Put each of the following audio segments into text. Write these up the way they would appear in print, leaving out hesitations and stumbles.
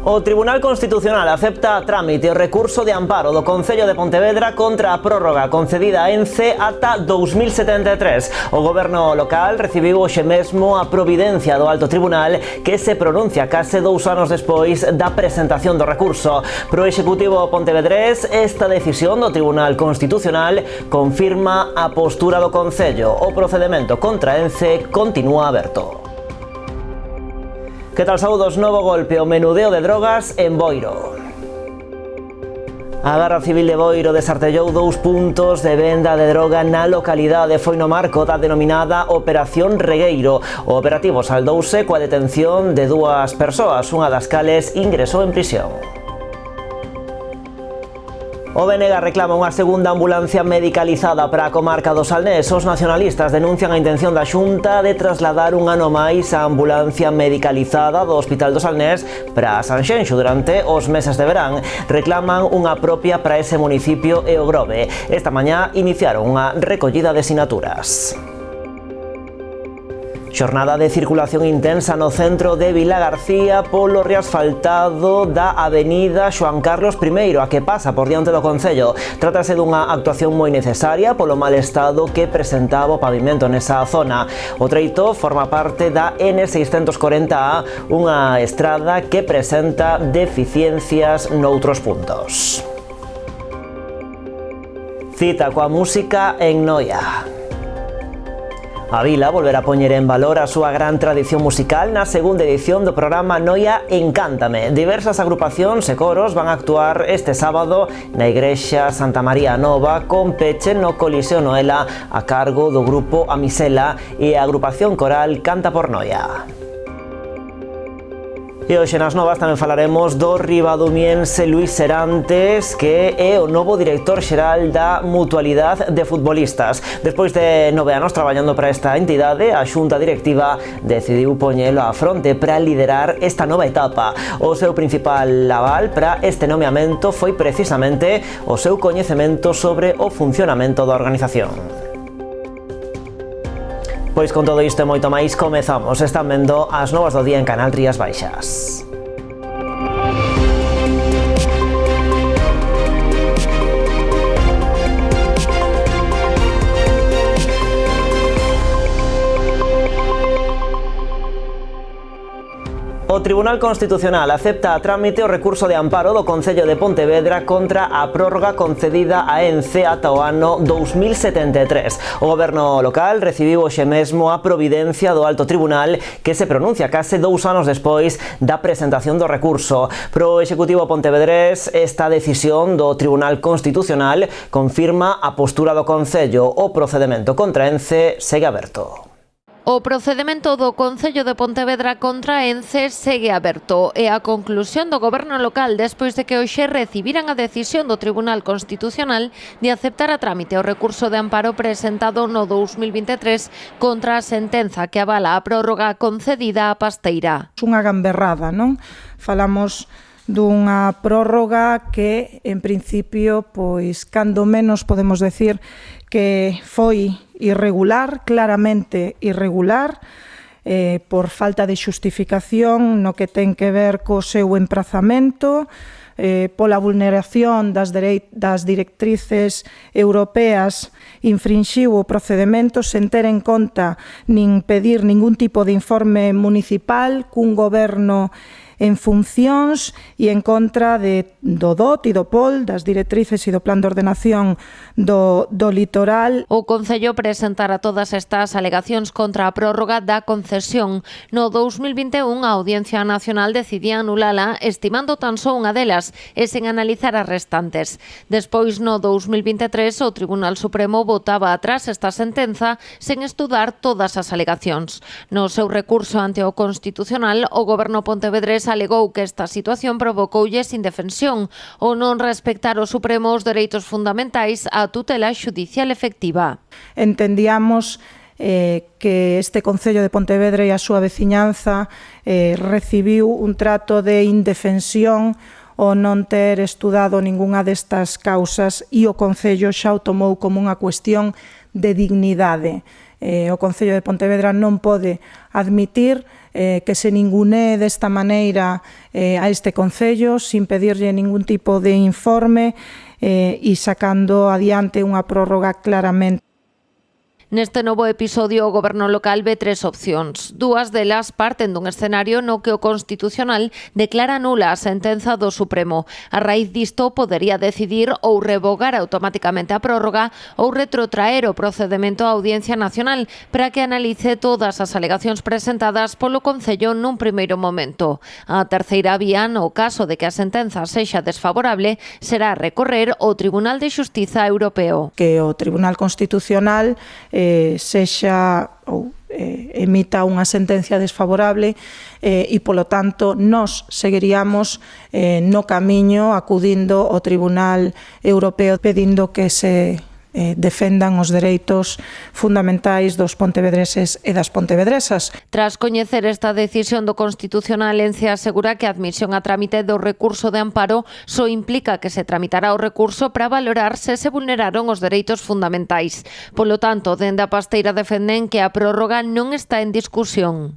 O Tribunal Constitucional acepta a trámite o recurso de amparo do Concello de Pontevedra contra a prórroga concedida a ENCE ata 2073. O goberno local recibiu hoxe mesmo a providencia do Alto Tribunal, que se pronuncia case 2 anos despois da presentación do recurso. Pro Executivo pontevedrés, esta decisión do Tribunal Constitucional confirma a postura do Concello. O procedemento contra ENCE continúa aberto. Que tal, saúdos? Novo golpe, o menudeo de drogas en Boiro. A Garda Civil de Boiro desartellou 2 puntos de venda de droga na localidade. Foi no marco da denominada Operación Regueiro. O operativo saldouse coa detención de 2 persoas, unha das cales ingresou en prisión. O BNG reclama unha segunda ambulancia medicalizada para a comarca do Salnés. Os nacionalistas denuncian a intención da Xunta de trasladar un ano máis a ambulancia medicalizada do Hospital do Salnés para Sanxenxo durante os meses de verán. Reclaman unha propia para ese municipio e o Grove. Esta mañá iniciaron unha recollida de sinaturas. Xornada de circulación intensa no centro de Vilagarcía polo reasfaltado da avenida Xoán Carlos I, a que pasa por diante do Concello. Trátase dunha actuación moi necesaria polo mal estado que presentaba o pavimento nesa zona. O treito forma parte da N640A, unha estrada que presenta deficiencias noutros puntos. Cita coa música en Noia. A vila volverá a poñer en valor a súa gran tradición musical na segunda edición do programa Noia Encántame. Diversas agrupacións e coros van a actuar este sábado na Igrexa Santa María Nova con peche no Coliseo Noela a cargo do grupo Amisela e a agrupación coral Canta por Noia. E hoxe nas novas tamén falaremos do ribadumiense Luís Serantes, que é o novo director xeral da Mutualidade de Futbolistas. Despois de 9 anos traballando para esta entidade, a xunta directiva decidiu poñelo á fronte para liderar esta nova etapa. O seu principal aval para este nomeamento foi precisamente o seu coñecemento sobre o funcionamento da organización. Pois con todo isto e moito máis comezamos. Están vendo as novas do día en Canal Rías Baixas. O Tribunal Constitucional acepta a trámite o recurso de amparo do Concello de Pontevedra contra a prórroga concedida a ENCE ata o ano 2073. O goberno local recibiu hoxe mesmo a providencia do Alto Tribunal, que se pronuncia case 2 anos despois da presentación do recurso. Pro Executivo pontevedrés, esta decisión do Tribunal Constitucional confirma a postura do Concello. O procedemento contra ENCE segue aberto. O procedemento do Concello de Pontevedra contra ENCE segue aberto e a conclusión do goberno local despois de que hoxe recibiran a decisión do Tribunal Constitucional de aceptar a trámite o recurso de amparo presentado no 2023 contra a sentenza que avala a prórroga concedida a Pasteira. Unha gamberrada, non? Falamos dunha prórroga que, en principio, pois, cando menos podemos decir que foi irregular, claramente irregular, por falta de xustificación no que ten que ver co seu emprazamento, pola vulneración das directrices europeas, infrinxiu o procedemento sen ter en conta nin pedir ningún tipo de informe municipal cun goberno en funcións e en contra do DOT e do POL, das directrices e do Plan de Ordenación do litoral. O Concello presentara todas estas alegacións contra a prórroga da concesión. No 2021, a Audiencia Nacional decidía anulala, estimando tan só unha delas e sen analizar as restantes. Despois, no 2023, o Tribunal Supremo botaba atrás esta sentenza sen estudar todas as alegacións. No seu recurso ante o Constitucional, o Goberno pontevedrés alegou que esta situación provocoulles indefensión ou non respectar o Supremo os dereitos fundamentais á tutela xudicial efectiva. Entendíamos que este Concello de Pontevedra e a súa veciñanza recibiu un trato de indefensión o non ter estudado ningunha destas causas e o Concello xa o tomou como unha cuestión de dignidade. O Concello de Pontevedra non pode admitir que se ningunee desta maneira a este Concello, sin pedirlle ningún tipo de informe e sacando adiante unha prórroga claramente. Neste novo episodio, o Goberno local ve tres opcións. Dúas delas parten dun escenario no que o Constitucional declara nula a sentenza do Supremo. A raíz disto, podería decidir ou revogar automáticamente a prórroga ou retrotraer o procedemento á Audiencia Nacional para que analice todas as alegacións presentadas polo Concello nun primeiro momento. A terceira vía, no caso de que a sentenza sexa desfavorable, será recorrer ao Tribunal de Xustiza Europeo. Que o Tribunal Constitucional sexa ou emita unha sentencia desfavorable e, polo tanto, nós seguiríamos no camiño acudindo ao Tribunal Europeo pedindo que se defendan os dereitos fundamentais dos pontevedreses e das pontevedresas. Tras coñecer esta decisión do Constitucional, Ence asegura que a admisión a trámite do recurso de amparo só implica que se tramitará o recurso para valorar se se vulneraron os dereitos fundamentais. Polo tanto, dende a Pasteira defenden que a prórroga non está en discusión.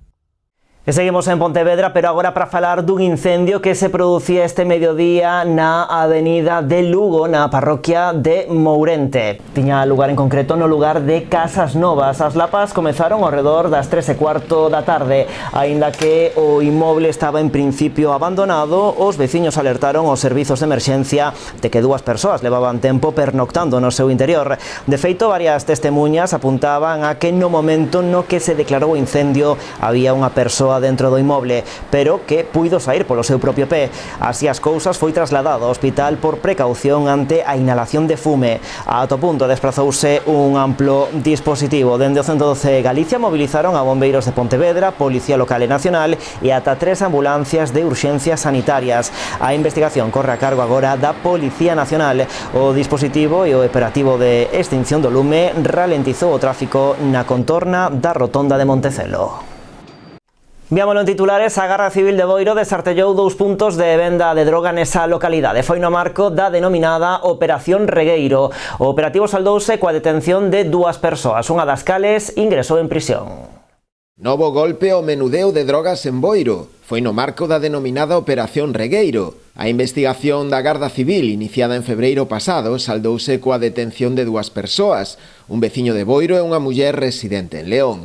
E seguimos en Pontevedra, pero agora para falar dun incendio que se producía este mediodía na avenida de Lugo, na parroquia de Mourente. Tiña lugar en concreto no lugar de Casas Novas. As lapas comezaron ao redor das 3:15 da tarde. Aínda que o inmoble estaba en principio abandonado, os veciños alertaron aos servizos de emerxencia de que dúas persoas levaban tempo pernoctando no seu interior. De feito, varias testemuñas apuntaban a que no momento no que se declarou o incendio había unha persoa dentro do inmoble, pero que puido sair polo seu propio pé. Así as cousas, foi trasladado ao hospital por precaución ante a inhalación de fume. A to punto desprazouse un amplo dispositivo. Dende o 112 Galicia movilizaron a bombeiros de Pontevedra, Policía Local e Nacional e ata 3 ambulancias de urxencias sanitarias. A investigación corre a cargo agora da Policía Nacional. O dispositivo e o operativo de extinción do lume ralentizou o tráfico na contorna da rotonda de Montecelo. Viámoslo en titulares, a Garda Civil de Boiro desartellou 2 puntos de venda de droga nesa localidade. Foi no marco da denominada Operación Regueiro. O operativo saldouse coa detención de 2 persoas, unha das cales ingresou en prisión. Novo golpe ao menudeo de drogas en Boiro. Foi no marco da denominada Operación Regueiro. A investigación da Garda Civil, iniciada en febreiro pasado, saldouse coa detención de 2 persoas, un veciño de Boiro e unha muller residente en León.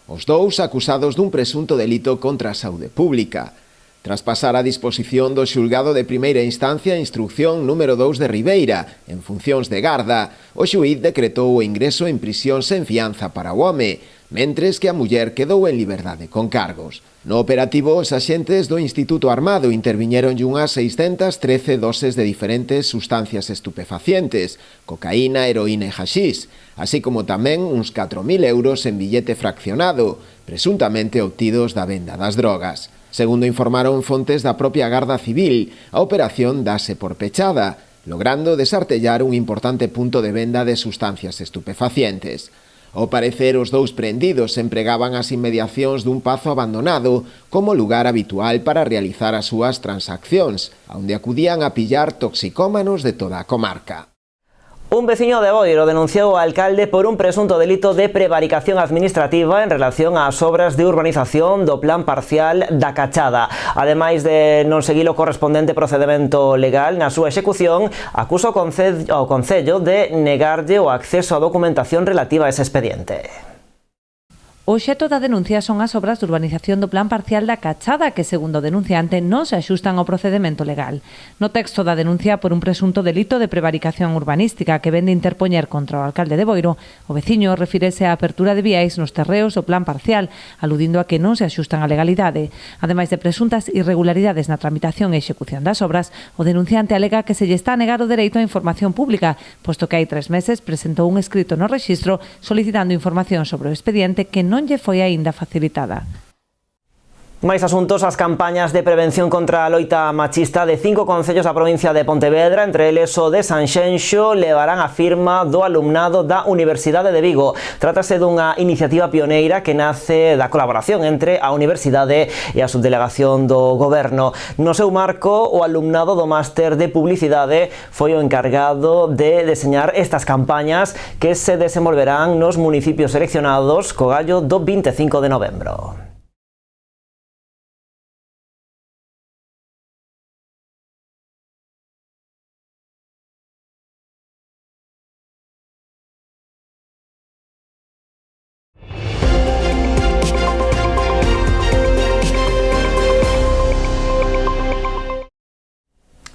Os dous acusados dun presunto delito contra a saúde pública. Tras pasar a disposición do xulgado de primeira instancia a instrucción número 2 de Ribeira, en funcións de garda, o xuíz decretou o ingreso en prisión sen fianza para o home, mentres que a muller quedou en liberdade con cargos. No operativo, os axentes do Instituto Armado interviñeron unhas 613 doses de diferentes sustancias estupefacientes, cocaína, heroína e haxís, así como tamén uns 4.000 euros en billete fraccionado, presuntamente obtidos da venda das drogas. Segundo informaron fontes da propia Garda Civil, a operación dase por pechada, logrando desartellar un importante punto de venda de sustancias estupefacientes. Ao parecer, os 2 prendidos empregaban as inmediacións dun pazo abandonado como lugar habitual para realizar as súas transaccións, onde acudían a pillar toxicómanos de toda a comarca. Un veciño de Boiro denunciou ao alcalde por un presunto delito de prevaricación administrativa en relación ás obras de urbanización do plan parcial da Cachada. Ademais de non seguir o correspondente procedemento legal na súa execución, acusa ao Concello de negarlle o acceso á documentación relativa a ese expediente. O obxecto da denuncia son as obras de urbanización do plan parcial da Cachada que, segundo o denunciante, non se axustan ao procedemento legal. No texto da denuncia por un presunto delito de prevaricación urbanística que vende interpoñer contra o alcalde de Boiro, o veciño refírese á apertura de viais nos terreos do plan parcial, aludindo a que non se axustan á legalidade. Ademais de presuntas irregularidades na tramitación e execución das obras, o denunciante alega que se lle está a negar o dereito á información pública, posto que hai 3 meses presentou un escrito no rexistro solicitando información sobre o expediente que non lle foi aínda facilitada. Máis asuntos, as campañas de prevención contra a loita machista de 5 concellos da provincia de Pontevedra, entre eles o de Sanxenxo, levarán a firma do alumnado da Universidade de Vigo. Trátase dunha iniciativa pioneira que nace da colaboración entre a Universidade e a Subdelegación do Goberno. No seu marco, o alumnado do Máster de Publicidade foi o encargado de deseñar estas campañas que se desenvolverán nos municipios seleccionados co gallo do 25 de novembro.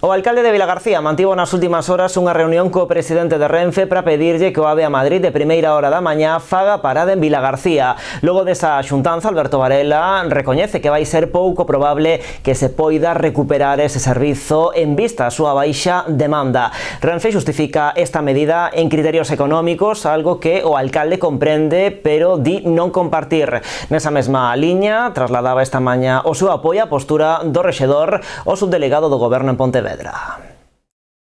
O alcalde de Vilagarcía mantivo nas últimas horas unha reunión co presidente de Renfe para pedirlle que o AVE a Madrid de primeira hora da mañá faga parada en Vilagarcía. Logo desa xuntanza, Alberto Varela recoñece que vai ser pouco probable que se poida recuperar ese servizo en vista a súa baixa demanda. Renfe xustifica esta medida en criterios económicos, algo que o alcalde comprende, pero di non compartir. Nesa mesma liña, trasladaba esta mañá o seu apoio á postura do rexedor o subdelegado do Goberno en Pontevedra.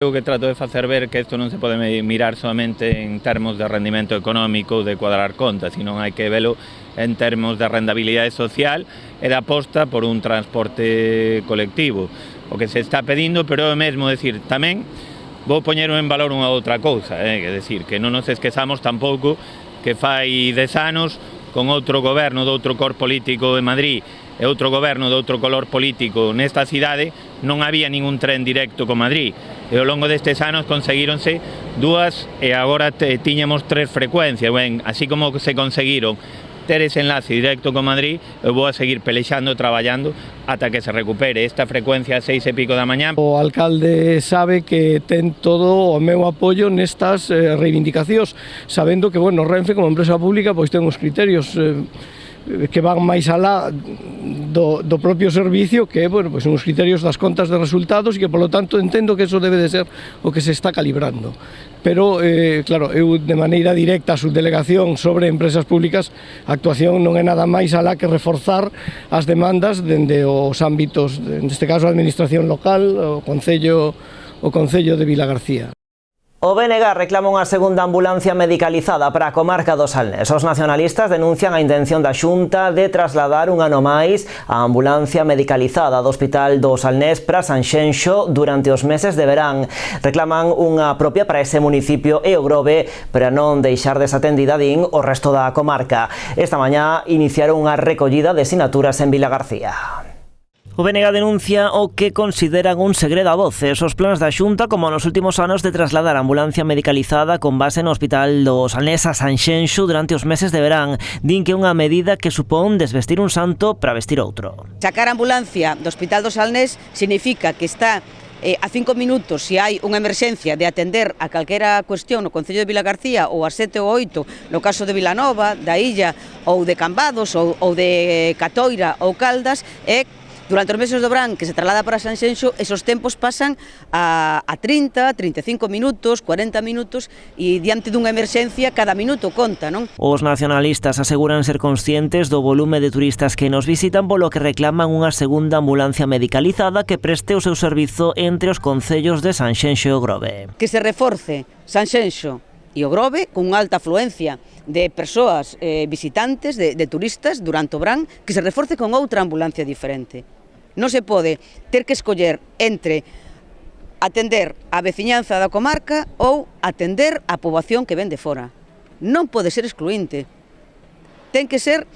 Eu que trato de facer ver que isto non se pode mirar solamente en termos de rendimento económico ou de cuadrar contas, sino hai que velo en termos de rentabilidade social e de aposta por un transporte colectivo. O que se está pedindo, pero é mesmo decir, tamén vou poñer en valor unha outra cousa, que decir, que non nos esquezamos tampouco que fai 10 anos con outro goberno de outro cor político de Madrid e outro goberno de outro color político nesta cidade, non había ningún tren directo con Madrid. E ao longo destes anos conseguíronse dúas e agora tiñamos 3 frecuencias. Ben, así como se conseguiron ter ese enlace directo con Madrid, eu vou a seguir pelexando e traballando ata que se recupere esta frecuencia a 6 e pico da mañá. O alcalde sabe que ten todo o meu apoio nestas reivindicacións, sabendo que, bueno, Renfe como empresa pública pois ten uns criterios que van máis alá do propio servicio, que, bueno, pois son os criterios das contas de resultados e que, polo tanto, entendo que eso debe de ser o que se está calibrando. Pero, claro, eu de maneira directa a subdelegación sobre empresas públicas, a actuación non é nada máis alá que reforzar as demandas dende os ámbitos, neste caso a administración local, o Concello de Vilagarcía. O BNG reclama unha segunda ambulancia medicalizada para a comarca do Salnés. Os nacionalistas denuncian a intención da Xunta de trasladar un ano máis a ambulancia medicalizada do Hospital do Salnés para Sanxenxo durante os meses de verán. Reclaman unha propia para ese municipio e o Grove para non deixar desatendida, din, o resto da comarca. Esta mañá iniciaron unha recollida de sinaturas en Vilagarcía. O BNG denuncia o que consideran un segredo a voces os plans da Xunta como nos últimos anos de trasladar a ambulancia medicalizada con base no Hospital do Salnés a Sanxenxo durante os meses de verán. Din que é unha medida que supón desvestir un santo para vestir outro. Sacar a ambulancia do Hospital do Salnés significa que está a 5 minutos se hai unha emerxencia de atender a calquera cuestión no Concello de Vilagarcía ou a 7 ou 8 no caso de Vilanova, da Illa ou de Cambados ou de Catoira ou Caldas, e durante os meses do verán que se traslada para Sanxenxo, esos tempos pasan a 30, 35 minutos, 40 minutos e diante dunha emerxencia cada minuto conta, non? Os nacionalistas aseguran ser conscientes do volume de turistas que nos visitan, polo que reclaman unha segunda ambulancia medicalizada que preste o seu servizo entre os concellos de Sanxenxo e o Grove. Que se reforce Sanxenxo e o Grove con unha alta afluencia de persoas visitantes, de turistas durante o verán, que se reforce con outra ambulancia diferente. Non se pode ter que escoller entre atender a veciñanza da comarca ou atender a poboación que ven de fora. Non pode ser excluinte. Ten que ser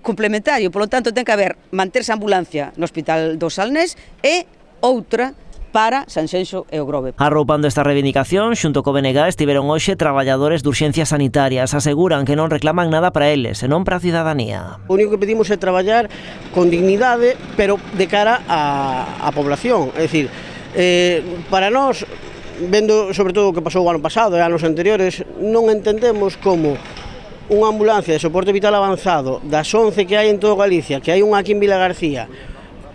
complementario, polo tanto ten que haber manterse a ambulancia no Hospital do Salnés e outra para Sanxenxo e o Grove. Arroupando esta reivindicación, xunto co BNG estiveron hoxe traballadores de urxencias sanitarias. Aseguran que non reclaman nada para eles, senón para a cidadanía. O único que pedimos é traballar con dignidade, pero de cara á población. É dicir, para nós, vendo sobre todo o que pasou o ano pasado e anos anteriores, non entendemos como unha ambulancia de soporte vital avanzado das 11 que hai en todo Galicia, que hai unha aquí en Vilagarcía,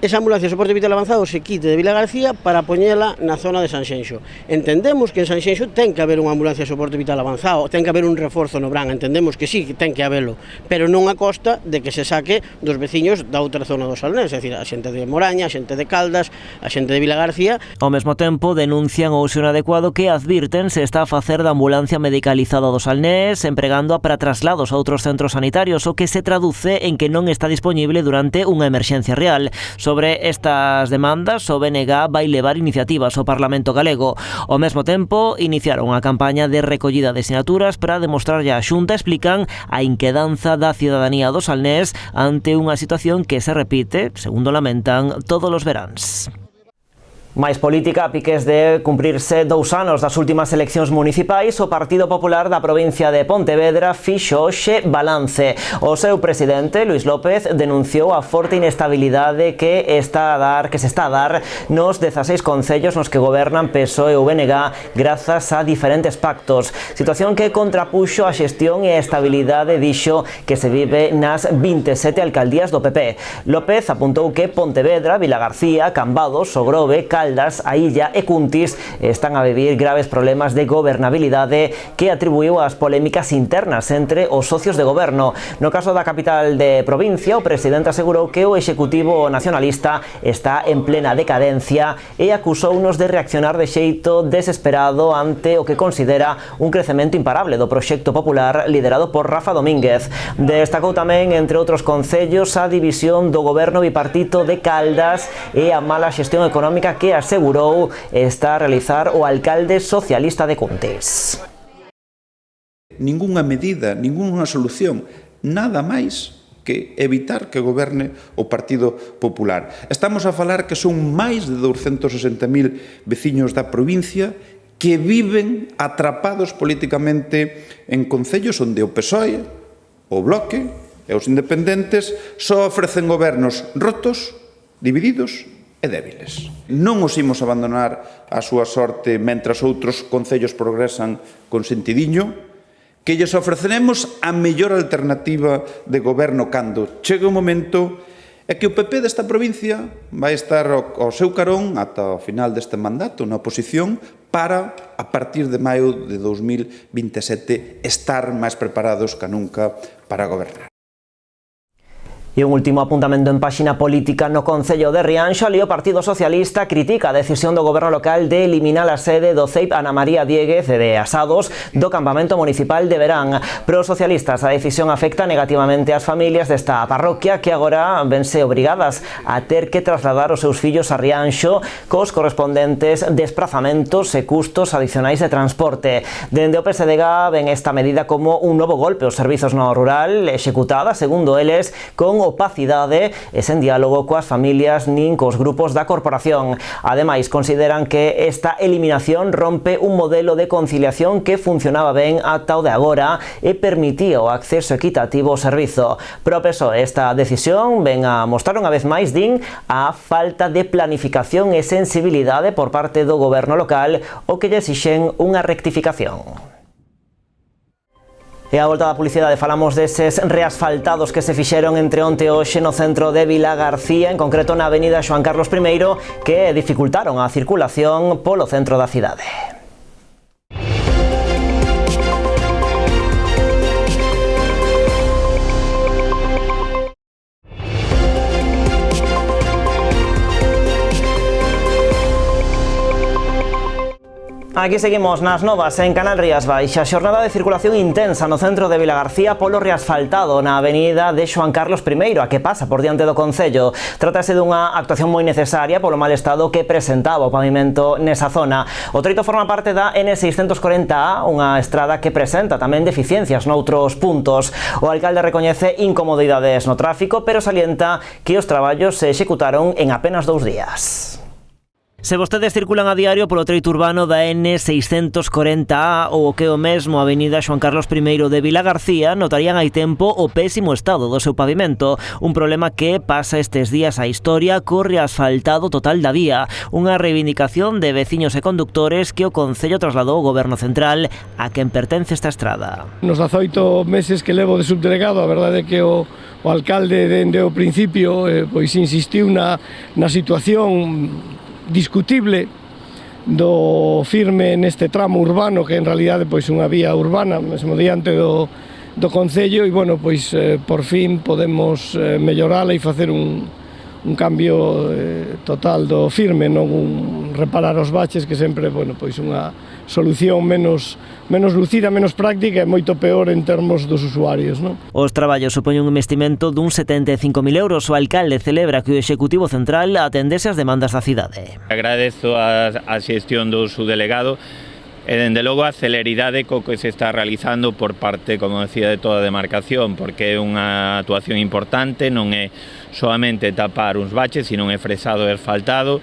esa ambulancia de soporte vital avanzado se quite de Vilagarcía para poñela na zona de Sanxenxo. Entendemos que en Sanxenxo ten que haber unha ambulancia de soporte vital avanzado, ten que haber un reforzo no Brán, entendemos que sí, que ten que habelo, pero non a costa de que se saque dos veciños da outra zona do Salnés, é dicir, a xente de Moraña, a xente de Caldas, a xente de Vilagarcía. Ao mesmo tempo, denuncian o uso inadecuado que advirten se está a facer da ambulancia medicalizada do Salnés, empregándoa para traslados a outros centros sanitarios, o que se traduce en que non está disponible durante unha emerxencia real. Sobre estas demandas, o BNG vai levar iniciativas ao Parlamento galego. Ao mesmo tempo, iniciaron unha campaña de recollida de sinaturas para demostrarlle á Xunta, explican, a inquedanza da cidadanía do Salnés ante unha situación que se repite, segundo lamentan, todos os veráns. Máis política, a piques de cumprirse 2 anos das últimas eleccións municipais, o Partido Popular da provincia de Pontevedra fixo hoxe balance. O seu presidente, Luís López, denunciou a forte inestabilidade que se está a dar nos 16 concellos nos que gobernan PSOE e UNG grazas a diferentes pactos. Situación que contrapuxo a xestión e a estabilidade, dixo, que se vive nas 27 alcaldías do PP. López apuntou que Pontevedra, Vilagarcía, Cambados, Ogrove, Caldas, A Illa e Cuntis están a vivir graves problemas de gobernabilidade que atribuiu ás polémicas internas entre os socios de goberno. No caso da capital de provincia, o presidente asegurou que o Executivo nacionalista está en plena decadencia e acusounos de reaccionar de xeito desesperado ante o que considera un crecemento imparable do proxecto popular liderado por Rafa Domínguez. Destacou tamén, entre outros concellos, a división do goberno bipartito de Caldas e a mala xestión económica que asegurou está a realizar o alcalde socialista de Cuntis. Ningunha medida, ningunha solución, nada máis que evitar que goberne o Partido Popular. Estamos a falar que son máis de 260.000 veciños da provincia que viven atrapados políticamente en concellos onde o PSOE, o Bloque e os independentes só ofrecen gobernos rotos, divididos e débiles. Non os imos abandonar a súa sorte mentras outros concellos progresan con sentidiño, que lles ofreceremos a mellor alternativa de goberno cando chegue o momento e que o PP desta provincia vai estar ao seu carón ata o final deste mandato na oposición para, a partir de maio de 2027, estar máis preparados que nunca para gobernar. E un último apuntamento en páxina política no Concello de Rianxo. Ali o Partido Socialista critica a decisión do goberno local de eliminar a sede do CEIP Ana María Diéguez de Asados do campamento municipal de verán. Para os socialistas, a decisión afecta negativamente ás familias desta parroquia que agora vense obrigadas a ter que trasladar os seus fillos a Rianxo cos correspondentes desprazamentos e custos adicionais de transporte. Dende o PSDG ven esta medida como un novo golpe aos servizos no rural, executada, segundo eles, con opacidade e sen diálogo coas familias nin cos grupos da corporación. Ademais, consideran que esta eliminación rompe un modelo de conciliación que funcionaba ben ata o de agora e permitía o acceso equitativo ao servizo. Pero PSOE, esta decisión ven a mostrar unha vez máis, din, a falta de planificación e sensibilidade por parte do goberno local, o que lle exixen unha rectificación. E a volta da publicidade falamos deses reasfaltados que se fixeron entre onte e hoxe no centro de Vilagarcía, en concreto na avenida Xoán Carlos I, que dificultaron a circulación polo centro da cidade. Aquí seguimos nas novas en Canal Rías Baixas. Xornada de circulación intensa no centro de Vilagarcía polo reasfaltado na avenida de Xoán Carlos I, a que pasa por diante do Concello. Trátase dunha actuación moi necesaria polo mal estado que presentaba o pavimento nesa zona. O treito forma parte da N640A, unha estrada que presenta tamén deficiencias noutros puntos. O alcalde recoñece incomodidades no tráfico, pero salienta que os traballos se executaron en apenas 2 días. Se vostedes circulan a diario polo treito urbano da N640A ou o que é o mesmo a avenida Xoán Carlos I de Vilagarcía, notarían hai tempo o pésimo estado do seu pavimento, un problema que pasa estes días a historia co reasfaltado total da vía, unha reivindicación de veciños e conductores que o Concello trasladou ao Goberno Central a quen pertence esta estrada. Nos 18 meses que levo de subdelegado, a verdade é que o alcalde dende o principio pois insistiu na situación discutible do firme neste tramo urbano, que en realidade pois unha vía urbana mesmo diante do Concello, e bueno, pois por fin podemos mellorala e facer un cambio total do firme, non reparar os baches, que sempre, bueno, pois unha solución menos lucida, menos práctica e moito peor en termos dos usuarios, non? Os traballos supoñen un investimento dun 75.000 euros. O alcalde celebra que o Executivo Central atendese as demandas da cidade. Agradezo a xestión do subdelegado e, dende logo, a celeridade co que se está realizando por parte, como decía, de toda a demarcación, porque é unha actuación importante, non é solamente tapar uns baches, sino é fresado e asfaltado.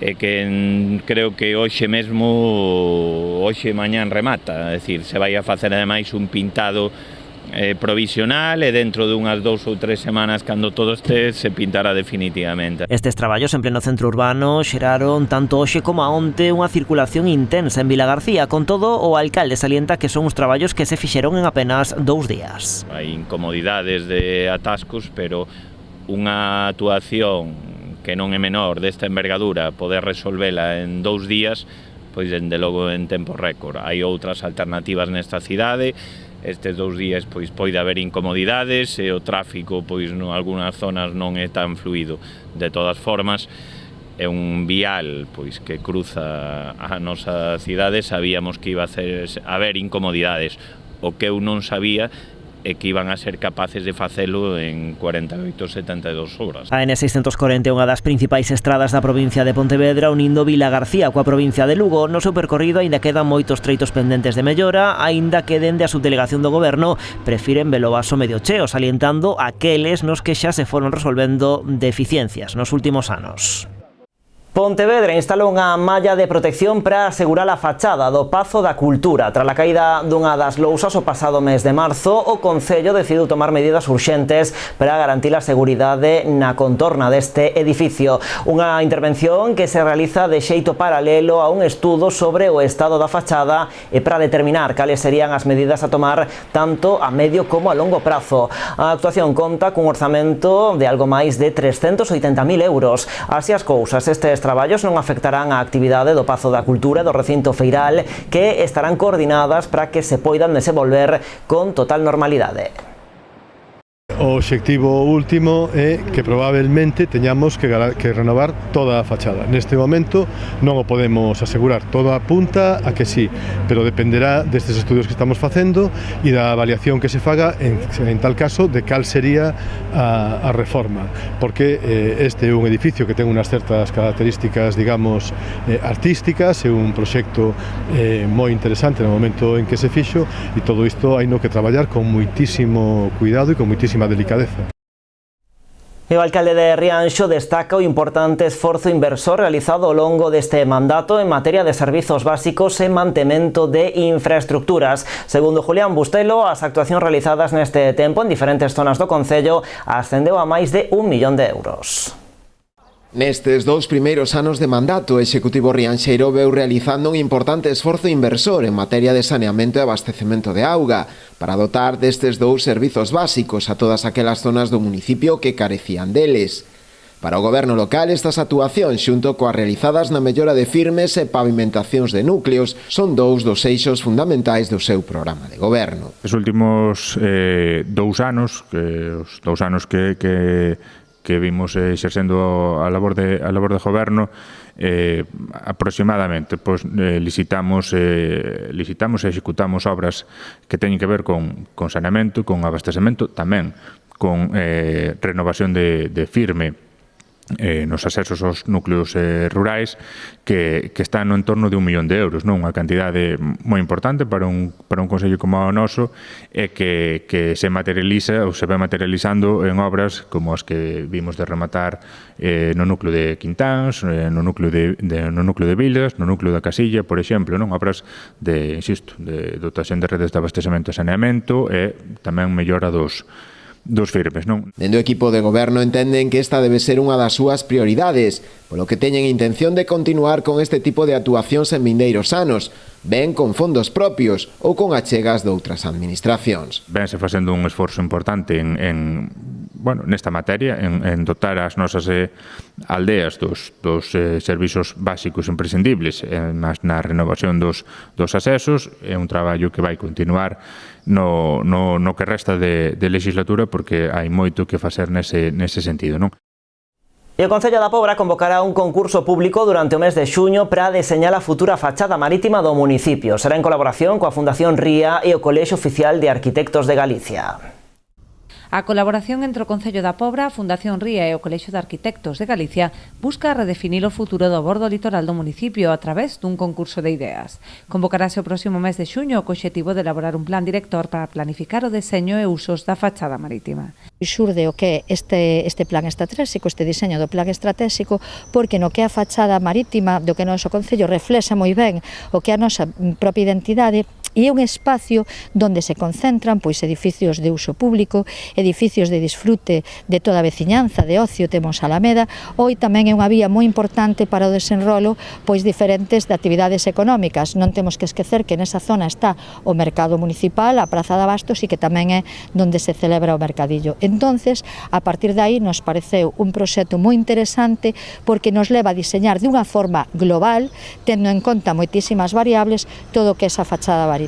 e que creo que hoxe mesmo, hoxe mañán remata, é dicir, se vai a facer ademais un pintado provisional e dentro dunhas 2 ou 3 semanas, cando todo este, se pintará definitivamente. Estes traballos en pleno centro urbano xeraron tanto hoxe como a onte unha circulación intensa en Vilagarcía. Con todo, o alcalde salienta que son os traballos que se fixeron en apenas 2 días. Hai incomodidades de atascos, pero unha actuación que non é menor desta envergadura, poder resolvela en 2 días, pois dende logo en tempo récord. Hai outras alternativas nesta cidade. Estes 2 días pois pode haber incomodidades e o tráfico pois en algunhas zonas non é tan fluido. De todas formas, é un vial pois que cruza a nosa cidade, sabíamos que iba a haber incomodidades. O que eu non sabía e que iban a ser capaces de facelo en 48 72 horas. A N640 é unha das principais estradas da provincia de Pontevedra, unindo Vilagarcía coa provincia de Lugo. No seu percorrido aínda quedan moitos treitos pendentes de mellora, aínda que dende a subdelegación do Goberno prefiren velo vaso medio cheo, salientando aqueles nos que xa se foron resolvendo deficiencias nos últimos anos. Pontevedra instalou unha malla de protección para asegurar a fachada do Pazo da Cultura. Tras a caída dunha das lousas o pasado mes de marzo, o Concello decidiu tomar medidas urxentes para garantir a seguridade na contorna deste edificio. Unha intervención que se realiza de xeito paralelo a un estudo sobre o estado da fachada e para determinar cales serían as medidas a tomar tanto a medio como a longo prazo. A actuación conta cun orzamento de algo máis de 380.000 euros. Así as cousas, estes traballos non afectarán a actividade do Pazo da Cultura e do recinto feiral, que estarán coordinadas para que se poidan desenvolver con total normalidade. O obxectivo último é que probablemente teñamos que renovar toda a fachada. Neste momento non o podemos asegurar, todo apunta a que sí, pero dependerá destes estudios que estamos facendo e da avaliación que se faga en tal caso de cal sería a reforma, porque este é un edificio que ten unhas certas características, digamos, artísticas, é un proxecto moi interesante no momento en que se fixo, e todo isto hai no que traballar con moitísimo cuidado e con moitísima delicadeza. E o alcalde de Rianxo destaca o importante esforzo inversor realizado ao longo deste mandato en materia de servizos básicos e mantemento de infraestructuras. Segundo Julián Bustelo, as actuacións realizadas neste tempo en diferentes zonas do concello ascendeu a máis de 1 millón de euros. Nestes 2 primeiros anos de mandato, o Executivo rianxeiro veu realizando un importante esforzo inversor en materia de saneamento e abastecemento de auga para dotar destes 2 servizos básicos a todas aquelas zonas do municipio que carecían deles. Para o Goberno local, estas actuacións, xunto coas realizadas na mellora de firmes e pavimentacións de núcleos, son 2 dos eixos fundamentais do seu programa de goberno. Os últimos 2 anos, os 2 anos que vimos exercendo a labor de goberno, aproximadamente licitamos e executamos obras que teñen que ver con saneamento, con abastecemento, tamén con renovación de firme nos accesos aos núcleos rurais, que están no entorno de 1 millón de euros, non? Unha cantidade moi importante para un concello como o noso, e que se materializa ou se vai materializando en obras como as que vimos de rematar no núcleo de Quintáns, no núcleo de Vilas, no núcleo da Casilla, por exemplo, non? Obras de dotación de redes de abastecemento e saneamento e tamén mellora dos firmes, non? Dende o equipo de goberno entenden que esta debe ser unha das súas prioridades, polo que teñen intención de continuar con este tipo de actuacións en vindeiros anos, ben con fondos propios ou con achegas de outras administracións. Vense facendo un esforzo importante nesta materia, en dotar as nosas aldeas dos servizos básicos imprescindibles na renovación dos accesos. É un traballo que vai continuar no que resta de legislatura, porque hai moito que facer nese sentido, non? E o Concello da Pobra convocará un concurso público durante o mes de xuño para deseñar a futura fachada marítima do municipio. Será en colaboración coa Fundación Ría e o Colexio Oficial de Arquitectos de Galicia. A colaboración entre o Concello da Pobra, a Fundación Ría e o Colexio de Arquitectos de Galicia busca redefinir o futuro do bordo litoral do municipio a través dun concurso de ideas. Convocarase o próximo mes de xuño co obxectivo de elaborar un plan director para planificar o deseño e usos da fachada marítima. Xurde o que é este plan estratégico, este diseño do plan estratégico, porque no que é a fachada marítima do que o noso Concello reflexa moi ben o que é a nosa propia identidade, e é un espacio onde se concentran edificios de uso público, edificios de disfrute de toda a veciñanza, de ocio, temos Alameda, hoy tamén é unha vía moi importante para o desenrolo diferentes de actividades económicas. Non temos que esquecer que nesa zona está o mercado municipal, a Praza de Abastos, e que tamén é onde se celebra o mercadillo. Entonces, a partir de aí nos pareceu un proxecto moi interesante porque nos leva a diseñar de unha forma global, tendo en conta moitísimas variables, todo o que é esa fachada marítima.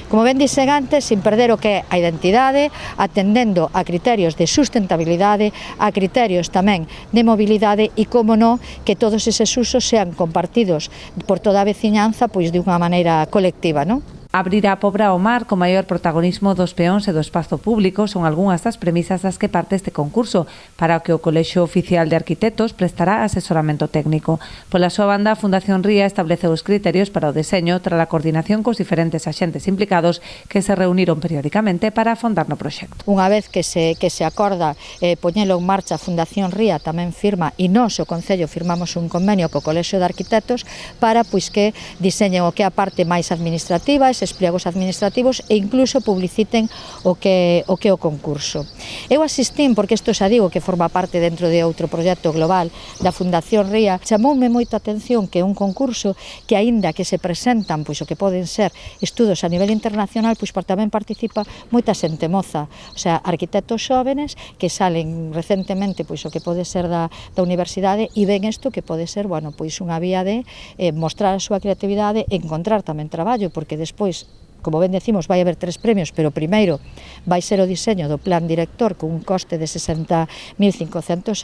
Como ben dixen antes, sin perder o que é a identidade, atendendo a criterios de sustentabilidade, a criterios tamén de mobilidade e, como non, que todos eses usos sean compartidos por toda a veciñanza de unha maneira colectiva, non? Abrir a Pobra ao mar con maior protagonismo dos peóns e do espazo público son algunhas das premisas das que parte este concurso, para o que o Colexio Oficial de Arquitectos prestará asesoramento técnico. Pola súa banda, a Fundación Ría estableceu os criterios para o deseño tras a coordinación cos diferentes axentes implicados que se reuniron periódicamente para afondar no proxecto. Unha vez que se acorda poñelo en marcha, a Fundación Ría tamén firma, e nós, o Concello, firmamos un convenio co Colexio de Arquitectos para que diseñen o que é a parte máis administrativa, eses pliegos administrativos, e incluso publiciten o que é o concurso. Eu asistín, porque isto xa digo que forma parte dentro de outro proxecto global da Fundación Ría, chamoume moito a atención que é un concurso que, aínda que se presentan o que poden ser estudos a nivel internacional, tamén participa moita xente moza, o sea, arquitectos xóvenes que salen recentemente o que pode ser da universidade e ven isto que pode ser, unha vía de mostrar a súa creatividade e encontrar tamén traballo, porque despois, como ben decimos, vai haber 3 premios, pero primeiro vai ser o diseño do plan director con un coste de 60.500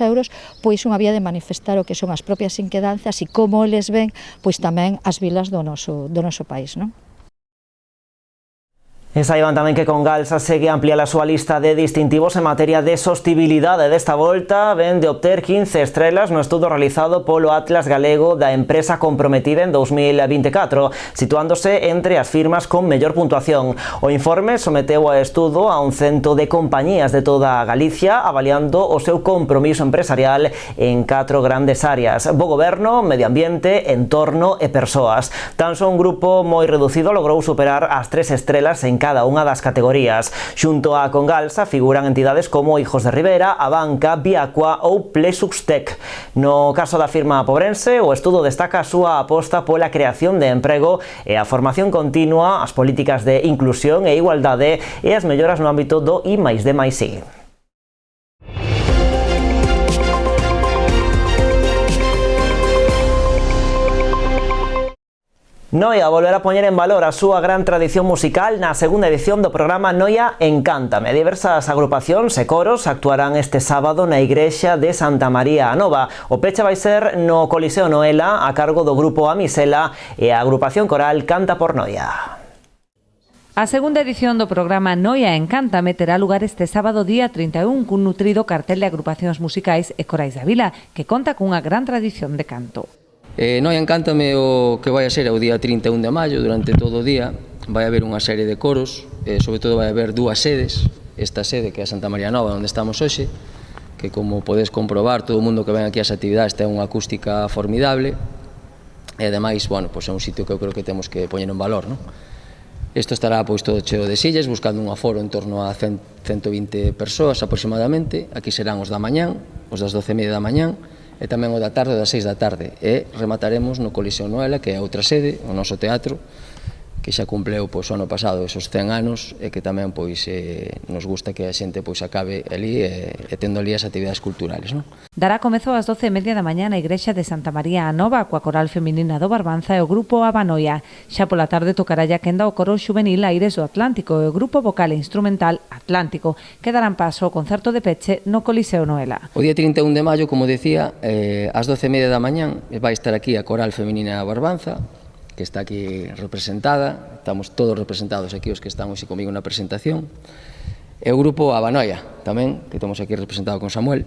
euros, unha vía de manifestar o que son as propias inquedanzas e como eles ven tamén as vilas do noso país, non? E saiban tamén que Congalsa segue a ampliar a súa lista de distintivos en materia de sostibilidade. Desta volta ven de obter 15 estrelas no estudo realizado polo Atlas Galego da Empresa Comprometida en 2024, situándose entre as firmas con mellor puntuación. O informe someteu a estudo a un cento de compañías de toda Galicia, avaliando o seu compromiso empresarial en 4 grandes áreas: bo goberno, medio ambiente, entorno e persoas. Tan só un grupo moi reducido logrou superar as 3 estrelas en cada unha das categorías. Xunto a Congalsa figuran entidades como Hijos de Rivera, Abanca, Viacua ou Plexuxtec. No caso da firma pobrense, o estudo destaca a súa aposta pola creación de emprego e a formación continua, as políticas de inclusión e igualdade e as melloras no ámbito do I+D+I. Noia volverá a poñer en valor a súa gran tradición musical na segunda edición do programa Noia Encántame. Diversas agrupacións e coros actuarán este sábado na igrexa de Santa María a Nova. O peche vai ser no Coliseo Noela a cargo do grupo Amisela e a agrupación coral Canta por Noia. A segunda edición do programa Noia Encántame terá lugar este sábado día 31 cun nutrido cartel de agrupacións musicais e corais da vila que conta cunha gran tradición de canto. Noia Encántame o que vai a ser o día 31 de maio, durante todo o día vai haber unha serie de coros, sobre todo vai haber 2 sedes, esta sede que é a Santa María Nova, onde estamos hoxe, que como podes comprobar, todo o mundo que ven aquí ás actividades ten unha acústica formidable e ademais, é un sitio que eu creo que temos que poñer en valor, non? Isto estará todo cheo de sillas, buscando un aforo en torno a 120 persoas aproximadamente. Aquí serán os da mañán, os das 12:30 da mañán, e tamén o da tarde, das 6 da tarde, e remataremos no Coliseo Noela, que é outra sede, o noso teatro, que xa cumpleu o ano pasado esos 100 anos e que tamén nos gusta que a xente acabe ali e tendo ali as actividades culturales, non? Dará comezo ás 12:30 da mañá na igrexa de Santa María a Nova coa coral feminina do Barbanza e o grupo Abanoia. Xa pola tarde tocará a quenda o coro xuvenil Aires do Atlántico e o grupo vocal e instrumental Atlántico, que darán paso ao concerto de peche no Coliseo Noela. O día 31 de maio, como decía, ás 12:30 da mañán vai estar aquí a coral feminina Barbanza, que está aquí representada, estamos todos representados aquí os que están hoxe comigo na presentación, E o grupo Abanoia, tamén, que temos aquí representado con Samuel.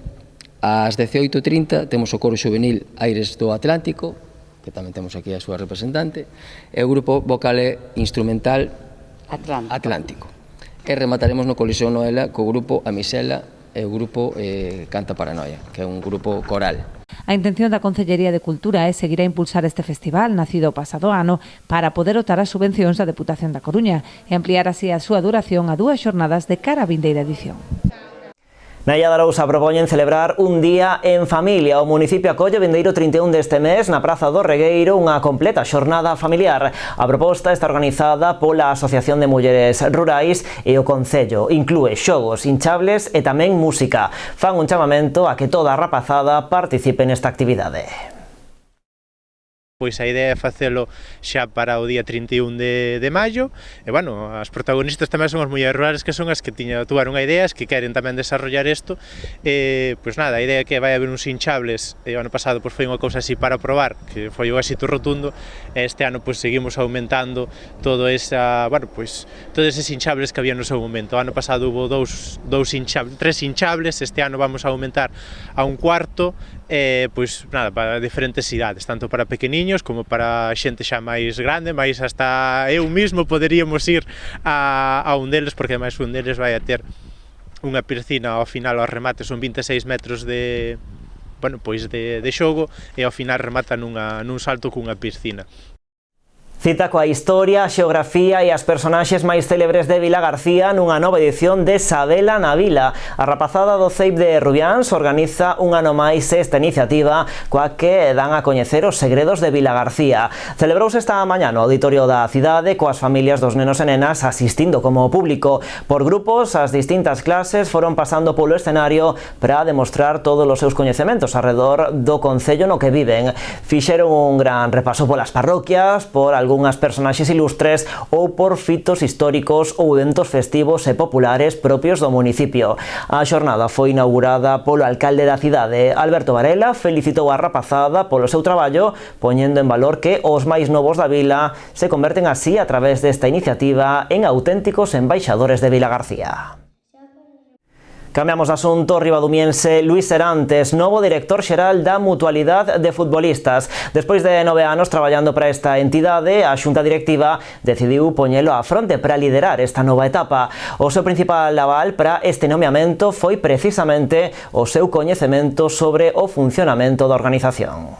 Ás 18:30 temos o coro juvenil Aires do Atlántico, que tamén temos aquí a súa representante, e o grupo vocal e instrumental Atlántico. E remataremos no Coliseo Noela co grupo Amisela e o grupo Canta Paranoia, que é un grupo coral. A intención da Concellería de Cultura é seguir a impulsar este festival, nacido o pasado ano, para poder optar as subvencións da Deputación da Coruña e ampliar así a súa duración a 2 xornadas de cara á vindeira edición. Na Illa de Arousa propoñen celebrar un día en familia. O municipio acolle o vindeiro 31 deste mes na Praza do Regueiro unha completa xornada familiar. A proposta está organizada pola Asociación de Mulleres Rurais e o Concello. Inclúe xogos, hinchables e tamén música. Fan un chamamento a que toda a rapazada participe nesta actividade. Pois a idea é facelo xa para o día 31 de maio e, bueno, as protagonistas tamén son as mulleres rurales, que son as que tuvaron a idea, as que queren tamén desarrollar isto. Pois nada, a idea é que vai haber uns hinchables, o ano pasado pois foi unha cousa así para probar, que foi o éxito rotundo, e este ano pois seguimos aumentando todos eses hinchables que había no seu momento. O ano pasado hubo tres hinchables, este ano vamos a aumentar a un cuarto, pois nada, para diferentes idades, tanto para pequeniños como para xente xa máis grande, máis hasta eu mismo poderíamos ir a un deles, porque máis un deles vai a ter unha piscina, ao final ao remate son 26 metros de xogo e ao final remata nun salto cunha piscina. Cita coa historia, a xeografía e as personaxes máis célebres de Vilagarcía nunha nova edición de Sabela na Vila. A rapazada do CEIP de Rubiáns organiza un ano máis esta iniciativa coa que dan a coñecer os segredos de Vilagarcía. Celebrouse esta mañá no auditorio da cidade coas familias dos nenos e nenas asistindo como público. Por grupos, as distintas clases foron pasando polo escenario para demostrar todos os seus coñecementos arredor do concello no que viven. Fixeron un gran repaso polas parroquias, por algunhas personaxes ilustres ou por fitos históricos ou eventos festivos e populares propios do municipio. A xornada foi inaugurada polo alcalde da cidade. Alberto Varela felicitou a rapazada polo seu traballo, poñendo en valor que os máis novos da vila se converten así a través desta iniciativa en auténticos embaixadores de Vilagarcía. Cambiamos de asunto. Ribadumiense Luís Serantes, novo director xeral da Mutualidade de Futbolistas. Despois de 9 anos traballando para esta entidade, a xunta directiva decidiu poñelo á fronte para liderar esta nova etapa. O seu principal aval para este nomeamento foi precisamente o seu coñecemento sobre o funcionamento da organización.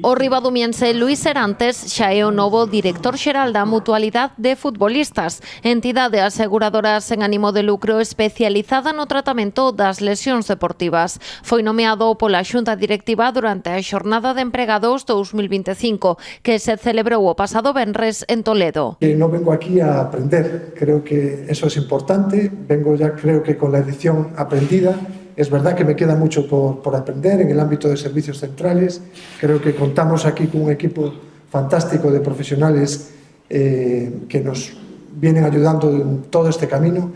O ribadumiense Luís Serantes xa é o novo director xeral da Mutualidade de Futbolistas, entidade aseguradora sen ánimo de lucro especializada no tratamento das lesións deportivas. Foi nomeado pola xunta directiva durante a Xornada de Empregados 2025, que se celebrou o pasado venres en Toledo. No vengo aquí a aprender, creo que eso es importante, vengo ya creo que con la edición aprendida. Es verdad que me queda mucho por aprender en el ámbito de servicios centrales. Creo que contamos aquí con un equipo fantástico de profesionales que nos vienen ayudando en todo este camino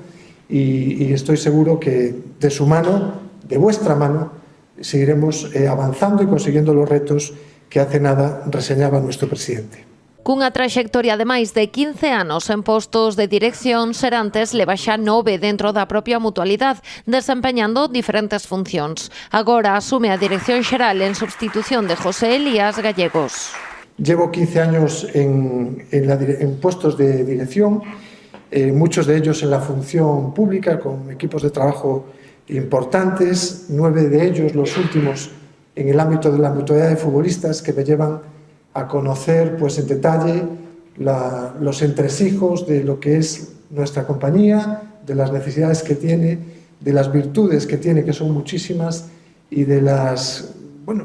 y estoy seguro que de su mano, de vuestra mano, seguiremos avanzando y consiguiendo los retos que hace nada reseñaba nuestro presidente. Cunha traxectoria de máis de 15 anos en postos de dirección, Serantes leva xa 9 dentro da propia mutualidade, desempeñando diferentes funcións. Agora asume a dirección xeral en substitución de José Elías Gallegos. Llevo 15 años en puestos de dirección, muchos de ellos en la función pública, con equipos de trabajo importantes, 9 de ellos, los últimos, en el ámbito de la mutualidad de futbolistas, que me llevan a conocer pues en detalle los entresijos de lo que es nuestra compañía, de las necesidades que tiene, de las virtudes que tiene, que son muchísimas, y de las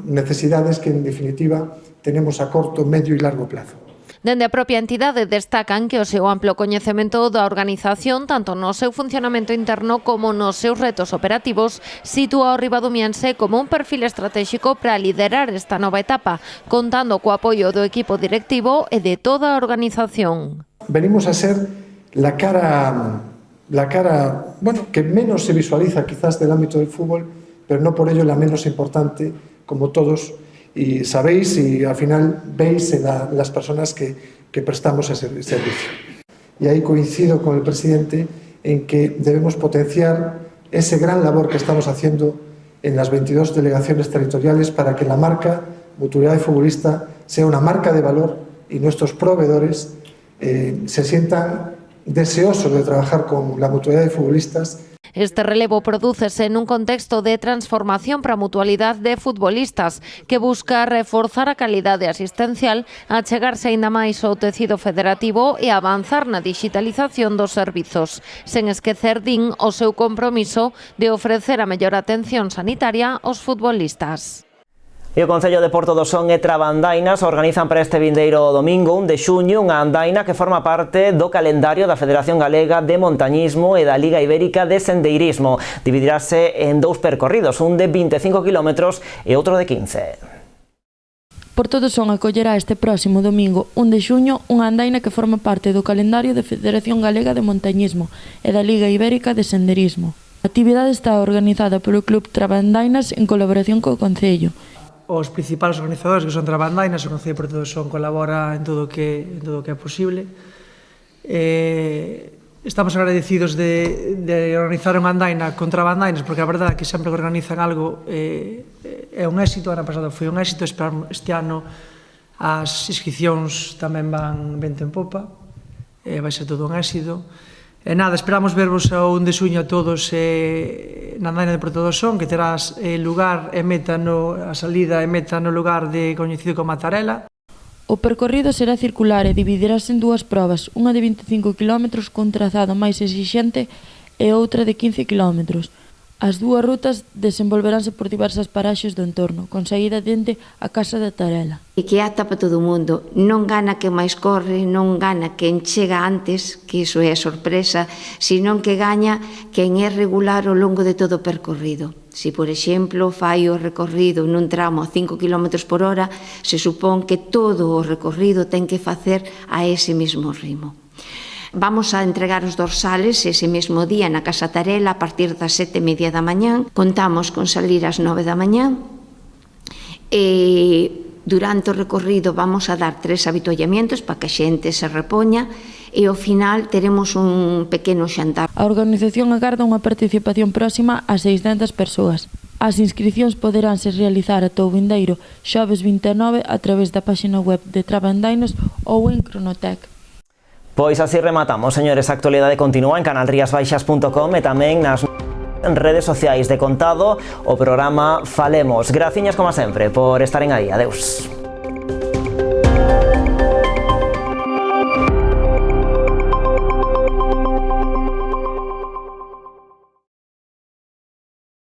necesidades que en definitiva tenemos a corto, medio y largo plazo. Dende a propia entidade destacan que o seu amplo coñecemento da organización, tanto no seu funcionamento interno como nos seus retos operativos, sitúa o ribadumiense como un perfil estratégico para liderar esta nova etapa, contando co apoio do equipo directivo e de toda a organización. Venimos a ser la cara que menos se visualiza quizás del ámbito del fútbol, pero no por ello la menos importante, como todos y sabéis y al final veis en las personas que prestamos ese servicio. Y ahí coincido con el presidente en que debemos potenciar ese gran labor que estamos haciendo en las 22 delegaciones territoriales para que la marca Mutualidad Futbolista sea una marca de valor y nuestros proveedores se sientan deseosos de trabajar con la Mutualidad de Futbolistas. Este relevo prodúcese nun contexto de transformación para a mutualidade de futbolistas que busca reforzar a calidade asistencial, achegarse aínda máis ao tecido federativo e avanzar na digitalización dos servizos, sen esquecer, din, o seu compromiso de ofrecer a mellor atención sanitaria aos futbolistas. E o Concello de Porto do Son e Trabandainas organizan para este vindeiro domingo 1 de xuño unha andaina que forma parte do calendario da Federación Galega de Montañismo e da Liga Ibérica de Sendeirismo. Dividirase en 2 percorridos, un de 25 km e outro de 15. Porto do Son acollerá este próximo domingo 1 de xuño unha andaina que forma parte do calendario da Federación Galega de Montañismo e da Liga Ibérica de Senderismo. A actividade está organizada polo Club Trabandainas en colaboración co Concello. Os principales organizadores, que son Trabandainas, o Concello de Porto do Son colabora en todo o que é posible. Estamos agradecidos de organizar unha andaina con Trabandainas, porque a verdade é que sempre que organizan algo é un éxito. O ano pasado foi un éxito, este ano as inscripcións tamén van vento en popa, vai ser todo un éxito. E nada, esperamos vervos o 1 de xuño a todos na andaina de Porto do Son, que terás lugar e meta a salida e meta no lugar coñecido como Matarela. O percorrido será circular e dividirase en 2 probas, unha de 25 km cun trazado máis exixente e outra de 15 km. As 2 rutas desenvolveránse por diversas paraxes do entorno, con saída dende a Casa de Tarela. E que ata para todo o mundo, non gana quen máis corre, non gana quen chega antes, que iso é a sorpresa, senón que gaña quen é regular ao longo de todo o percorrido. Se, por exemplo, fai o recorrido nun tramo a 5 km por hora, se supón que todo o recorrido ten que facer a ese mesmo ritmo. Vamos a entregar os dorsales ese mesmo día na Casa Tarela a partir das 7:30 da mañán. Contamos con salir ás 9 da mañán e durante o recorrido vamos a dar 3 avituallamientos para que a xente se repoña e ao final teremos un pequeno xantar. A organización agarda unha participación próxima a 600 persoas. As inscricións poderánse realizar ata o vindeiro xoves 29 a través da páxina web de Trabandainas ou en Cronotec. Pois así rematamos, señores. A actualidade continúa en canalriasbaixas.com e tamén nas redes sociais de Contado o programa Falemos. Graciñas, como sempre, por estaren aí. Adeus.